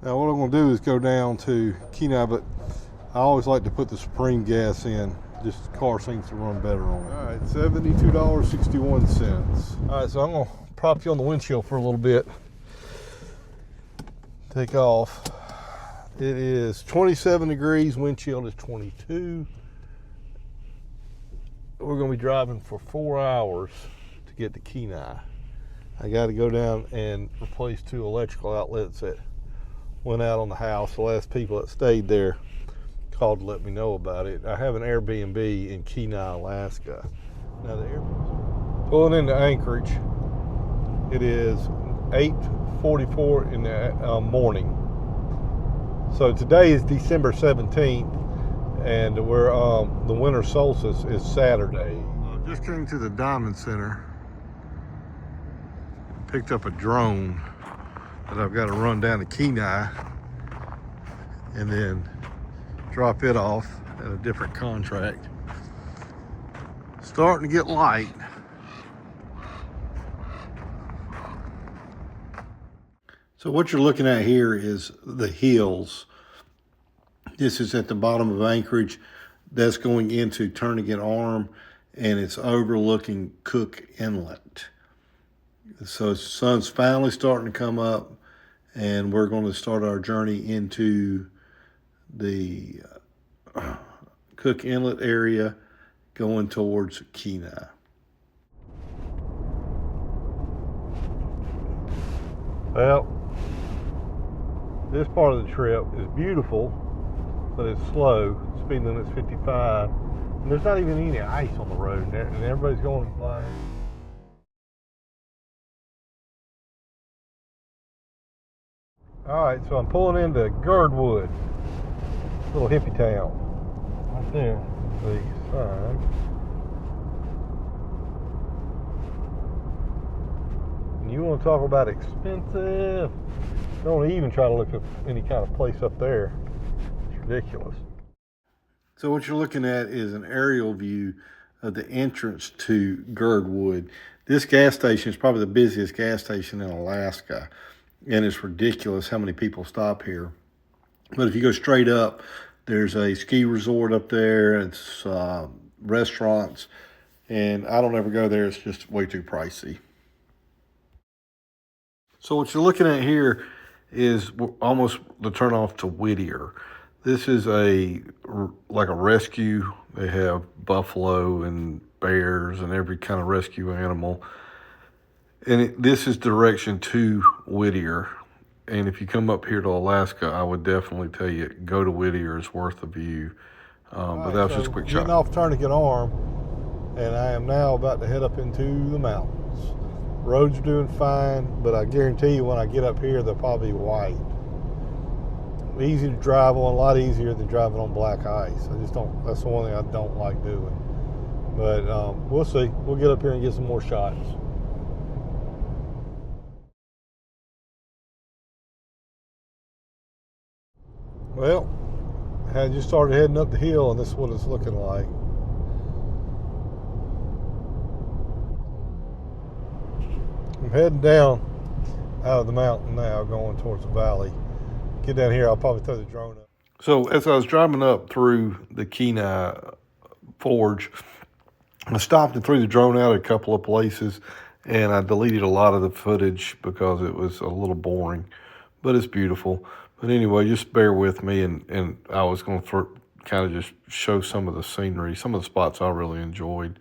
Now what I'm going to do is go down to Kenai, but I always like to put the Supreme gas in. Just the car seems to run better on it. All right, $72.61. All right, so I'm going to prop you on the windshield for a little bit. Take off. It is 27 degrees, wind chill is 22. We're going to be driving for 4 hours to get to Kenai. I got to go down and replace 2 electrical outlets that went out on the house. The last people that stayed there called to let me know about it. I have an Airbnb in Kenai, Alaska. Now the Airbnb, pulling into Anchorage. It is 8:44 in the morning. So today is December 17th, and we're the winter solstice is Saturday. Just came to the Diamond Center. Picked up a drone that I've got to run down to Kenai and then drop it off at a different contract. Starting to get light. So what you're looking at here is the hills. This is at the bottom of Anchorage. That's going into Turnagain Arm, and it's overlooking Cook Inlet. So the sun's finally starting to come up, and we're going to start our journey into the Cook Inlet area, going towards Kenai. Well, this part of the trip is beautiful, but it's slow. Speed limit's 55, and there's not even any ice on the road, and everybody's going flying. All right, so I'm pulling into Girdwood, little hippie town. Right there, the sign. And you want to talk about expensive? Don't even try to look at any kind of place up there. It's ridiculous. So what you're looking at is an aerial view of the entrance to Girdwood. This gas station is probably the busiest gas station in Alaska, and it's ridiculous how many people stop here. But if you go straight up, there's a ski resort up there. It's restaurants, and I don't ever go there. It's just way too pricey. So what you're looking at here is almost the turnoff to Whittier. This is like a rescue. They have buffalo and bears and every kind of rescue animal. And this is direction to Whittier. And if you come up here to Alaska, I would definitely tell you, go to Whittier. It's worth the view. But that was just a quick shot. Getting off Turnagain Arm, and I am now about to head up into the mountains. Roads are doing fine, but I guarantee you when I get up here, they'll probably be white. Easy to drive on, a lot easier than driving on black ice. I just don't, that's the one thing I don't like doing. But we'll see. We'll get up here and get some more shots. Well, I just started heading up the hill, and this is what it's looking like. I'm heading down out of the mountain now, going towards the valley. Get down here, I'll probably throw the drone up. So as I was driving up through the Kenai Forge, I stopped and threw the drone out at a couple of places, and I deleted a lot of the footage because it was a little boring, but it's beautiful. But anyway, just bear with me, and I was going to kind of just show some of the scenery, some of the spots I really enjoyed.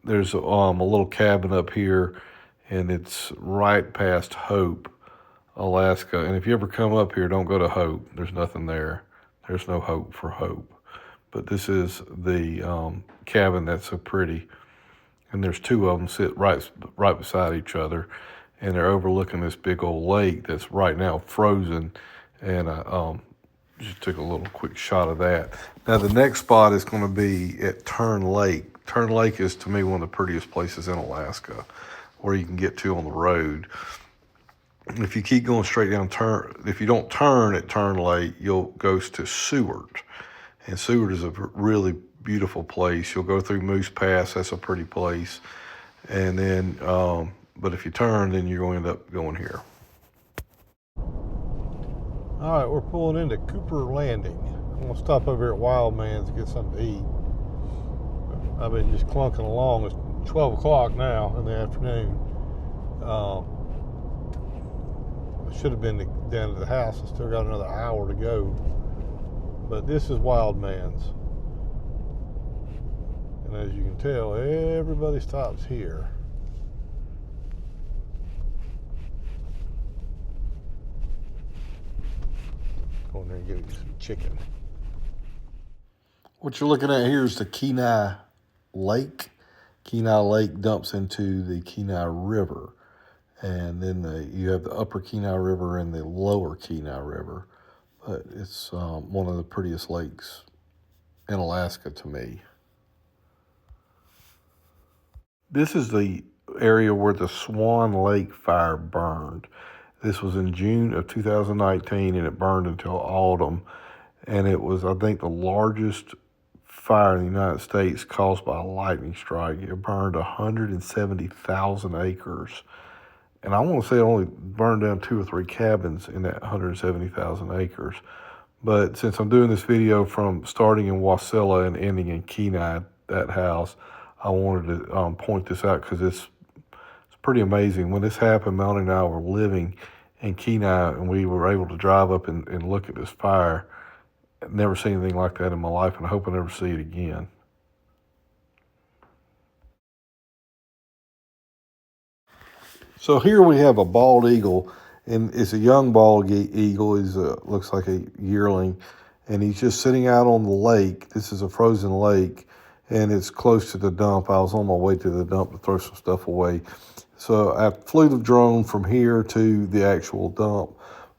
There's a little cabin up here, and it's right past Hope, Alaska. And if you ever come up here, don't go to Hope. There's nothing there. There's no hope for Hope. But this is the cabin that's so pretty. And there's 2 of them sit right beside each other, and they're overlooking this big old lake that's right now frozen. And I just took a little quick shot of that. Now the next spot is going to be at Turn Lake. Turn Lake is, to me, one of the prettiest places in Alaska, where you can get to on the road. If you keep going straight down, if you don't turn at Turn Lake, you'll go to Seward. And Seward is a really beautiful place. You'll go through Moose Pass. That's a pretty place. And then, but if you turn, then you're going to end up going here. All right, we're pulling into Cooper Landing. I'm gonna stop over here at Wildman's to get something to eat. I've been just clunking along. It's 12 o'clock now in the afternoon. I should have been down to the house. I still got another hour to go. But this is Wildman's. And as you can tell, everybody stops here. Go in there and get you some chicken. What you're looking at here is the Kenai Lake. Kenai Lake dumps into the Kenai River. And then you have the upper Kenai River and the lower Kenai River. But it's one of the prettiest lakes in Alaska to me. This is the area where the Swan Lake fire burned. This was in June of 2019, and it burned until autumn. And it was, I think, the largest fire in the United States caused by a lightning strike. It burned 170,000 acres. And I want to say it only burned down 2 or 3 cabins in that 170,000 acres. But since I'm doing this video from starting in Wasilla and ending in Kenai, that house, I wanted to point this out because it's pretty amazing. When this happened, Melanie and I were living in Kenai, and we were able to drive up and look at this fire. I've never seen anything like that in my life, and I hope I never see it again. So here we have a bald eagle, and it's a young bald eagle. He's looks like a yearling, and he's just sitting out on the lake. This is a frozen lake, and it's close to the dump. I was on my way to the dump to throw some stuff away. So I flew the drone from here to the actual dump.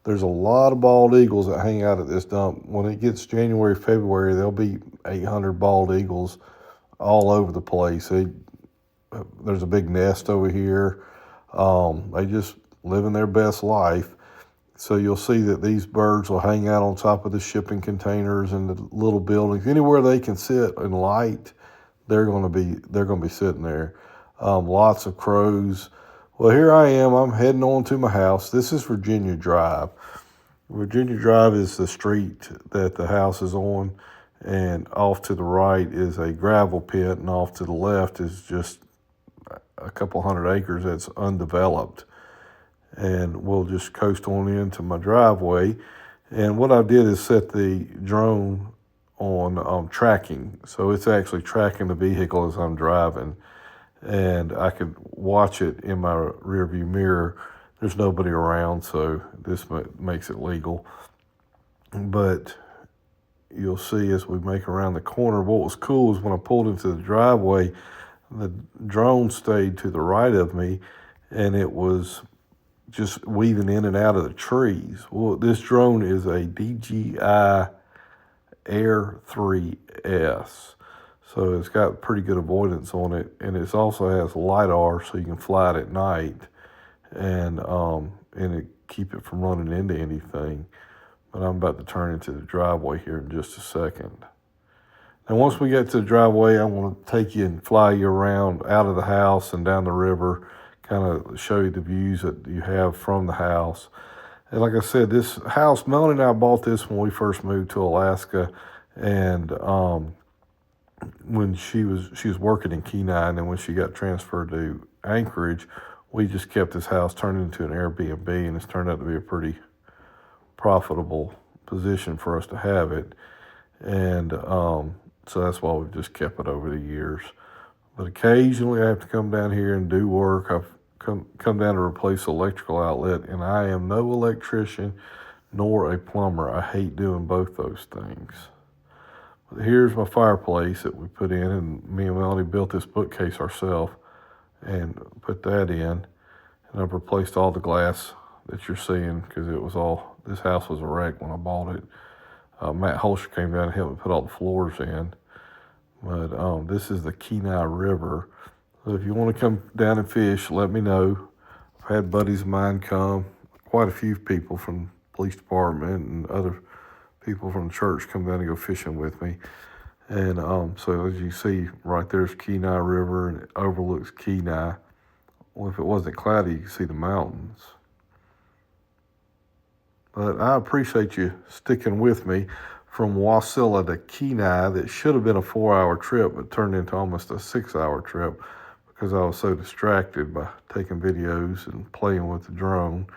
There's a lot of bald eagles that hang out at this dump. When it gets January, February, there'll be 800 bald eagles all over the place. There's a big nest over here. They just living their best life. So you'll see that these birds will hang out on top of the shipping containers and the little buildings. Anywhere they can sit in light, they're going to be sitting there. Lots of crows. Well, here I am. I'm heading on to my house. This is Virginia Drive. Virginia Drive is the street that the house is on, and off to the right is a gravel pit, and off to the left is just a couple hundred acres that's undeveloped. And we'll just coast on into my driveway. And what I did is set the drone on tracking. So it's actually tracking the vehicle as I'm driving. And I could watch it in my rearview mirror. There's nobody around, so this makes it legal. But you'll see as we make around the corner, what was cool is when I pulled into the driveway, the drone stayed to the right of me, and it was just weaving in and out of the trees. Well, this drone is a DJI Air 3S. So it's got pretty good avoidance on it, and it also has LiDAR, so you can fly it at night and it keep it from running into anything. But I'm about to turn into the driveway here in just a second. Now, once we get to the driveway, I want to take you and fly you around out of the house and down the river, kind of show you the views that you have from the house. And like I said, this house, Melanie and I bought this when we first moved to Alaska, and when she was working in Kenai, and then when she got transferred to Anchorage, we just kept this house turned into an Airbnb, and it's turned out to be a pretty profitable position for us to have it. And so that's why we've just kept it over the years. But occasionally I have to come down here and do work. I've come down to replace the electrical outlet, and I am no electrician nor a plumber. I hate doing both those things. Here's my fireplace that we put in, and me and Melanie built this bookcase ourselves and put that in. And I've replaced all the glass that you're seeing because this house was a wreck when I bought it. Matt Holster came down and helped me put all the floors in. But this is the Kenai River. So if you want to come down and fish, let me know. I've had buddies of mine come, quite a few people from the police department and other people from the church come down and go fishing with me. And so as you see, right there's Kenai River, and it overlooks Kenai. Well, if it wasn't cloudy, you could see the mountains. But I appreciate you sticking with me from Wasilla to Kenai. That should have been a 4-hour trip, but turned into almost a 6-hour trip because I was so distracted by taking videos and playing with the drone.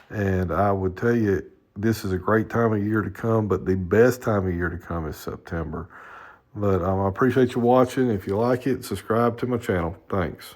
And I would tell you, this is a great time of year to come, but the best time of year to come is September. But I appreciate you watching. If you like it, subscribe to my channel. Thanks.